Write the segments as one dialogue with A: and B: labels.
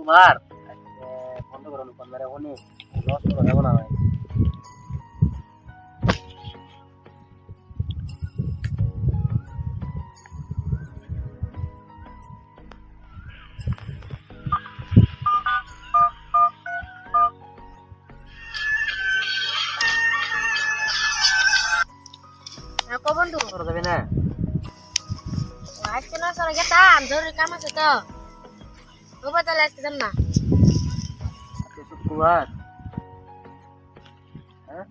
A: শুক্রবার বন্ধ করো ফোন মেরে অনেক লস করে দেবো না ভাই।
B: বন্ধু
A: করে দেবে না
B: আজকে না সরে গেতাম জরুরি কাম আছে তো বাবা তাহলে আজকে যাম না
A: আজকে শুক্রবার হ্যাঁ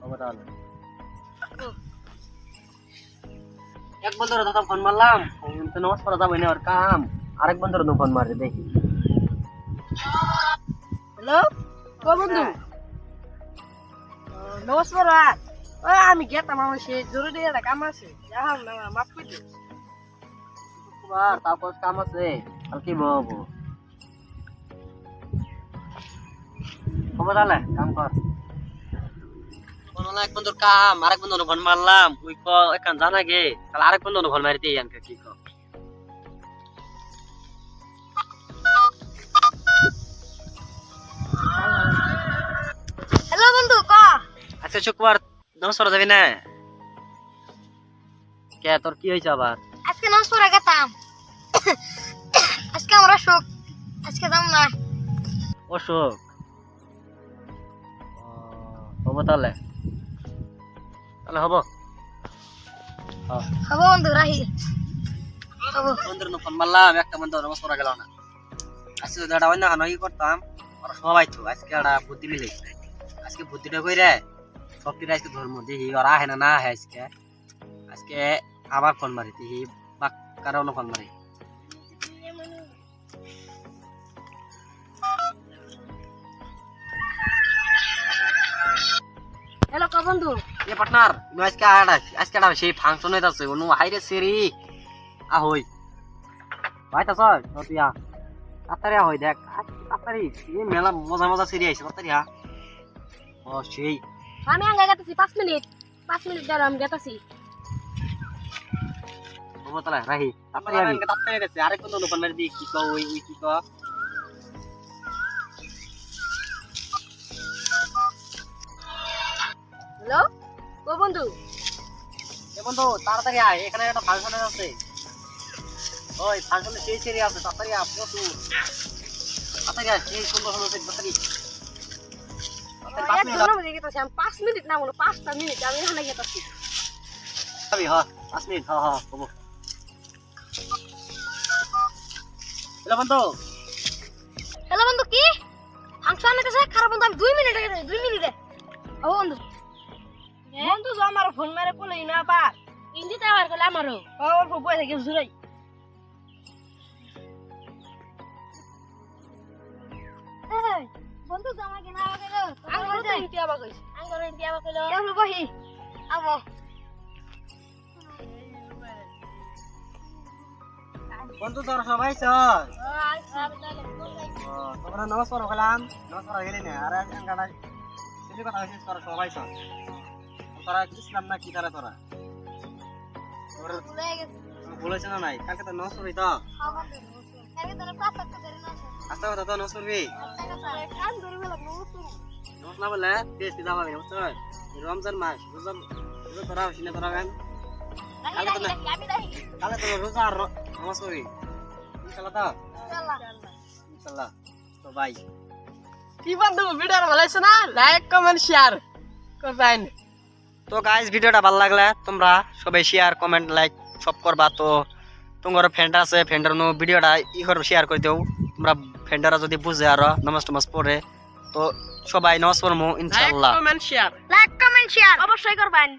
A: বাবা তাহলে এক বন্ধুর দাদা ফোন মারলাম তো নামাজ পড়া যাবে না আর কাম আরেক বন্ধুর ফোন মারবে দেখি।
B: হ্যালো ও বন্ধু নমস্কার ওই আমি গেতাম আমার সে জরুরি একটা কাম আছে যাহাম না মাফ করে দিও
A: শুক্রবার তারপর কাম আছে আর কি বলবো বাবা তাহলে কাম কর এক বন্ধুর কাম আরেক বন্ধুর ফোন মারলাম ওই ক এখান জানা গে তাহলে আরেক বন্ধুর ফোন মারি দিয়ে আনকে কি কর।
B: হ্যালো বন্ধু ক
A: আচ্ছা শুক্রবার নমস্কার যাবি না কে তোর কি হয়েছে আবার
B: আজকে নমস্কার গেতাম আজকে আমরা শোক আজকে যাম না
A: অসুখ হবো তাহলে তাহলে হবো
B: হবো বন্ধু রাহি হবো
A: বন্ধুর ফোন মারলাম একটা বন্ধু নমস্কার গেল না আজকে তো দাদা অন্য কেন কি করতাম ওরা সবাই তো আজকে একটা বুদ্ধি মিলে আজকে বুদ্ধিটা কইরে সবটির আজকে ধর্ম দেখি ওরা আহে না আহে আজকে আজকে আবার ফোন মারি দেখি বা কারো ফোন মারি
B: হ্যালো ক বন্ধু
A: এ পার্টনার আজকে একটা সেই ফাংশন হইতাছে অনু হাইরে সেরি আহই ভাইতা স্যার তুই তাড়াতাড়ি হই দেখ তাড়াতাড়ি এই মেলা মজা মজা সেরি আইছে তাড়াতাড়ি ও সেই
B: আমি আগে গেতাছি 5 মিনিট দাঁড়া আমি গেতাছি
A: ও তাহলে রাহি তাড়াতাড়ি গেছে আরেক কোন ফোন মারি দি কি কও ওই কি কও
B: হ্যালো ও বন্ধু
A: এ বন্ধু তাড়াতাড়ি আয় এখানে একটা ফাংশন আছে ওই ফাংশনে সেই সেরি আছে তাড়াতাড়ি আয় প্রচুর তাড়াতাড়ি আয় সেই সুন্দর সুন্দর তাড়াতাড়ি
B: আমি 5 মিনিট না বলো 5টা মিনিট আমি এখানে গেতাছি
A: আমি হ্যাঁ 5 মিনিট হ্যাঁ হ্যাঁ হবো
B: হ্যালো বন্ধু কি ফাংশন আছে খারাপ বন্ধু আমি 2 মিনিটে গেছি 2 মিনিটে ও বন্ধু বন্ধু যা আমার ফোন মেরে কলই না পা ইন্দিতে আবার কল আমারও ও অল্প বই থেকে জুরাই এই বন্ধু জামা কেনা আবার গেল আঙ্গুর তো ইন্তি আবার কইছে আঙ্গুর ইন্তি আবার কইলো কেমন বহি আবো
A: বন্ধু তোর সবাই চল তোমরা নমস্কার হলাম নমস্কার গেলি না আর গাড়া সেটি কথা হইছে তোর সবাই চল তোরা ইসলাম না কি তারা তোরা বলেছ না নাই কালকে তো নমস্কার হই তো আস্তে কথা তো নমস্কার বি নমস্কার না বলে বেশ দিদা ভাবে নমস্কার রমজান মাস রোজা রোজা তোরা হইছ না তোরা গান কালকে তো রোজা আর নমস্কার বি ইনশাআল্লাহ তো ইনশাআল্লাহ তো ভাই
B: কি বন্ধু ভিডিও ভালো লাগছে না লাইক কমেন্ট শেয়ার করবেন
A: তো গাইস ভিডিওটা ভালো লাগলে তোমরা সবাই শেয়ার কমেন্ট লাইক সব করবা তো তোমার ফ্রেন্ড আছে ফ্রেন্ডের নো ভিডিওটা করবে শেয়ার করে দিও তোমরা ফ্রেন্ডরা যদি বুঝে আর নামাজ টামাজ পড়ে তো সবাই নামাজ পড়মু ইনশাআল্লাহ
B: লাইক কমেন্ট শেয়ার অবশ্যই করবেন।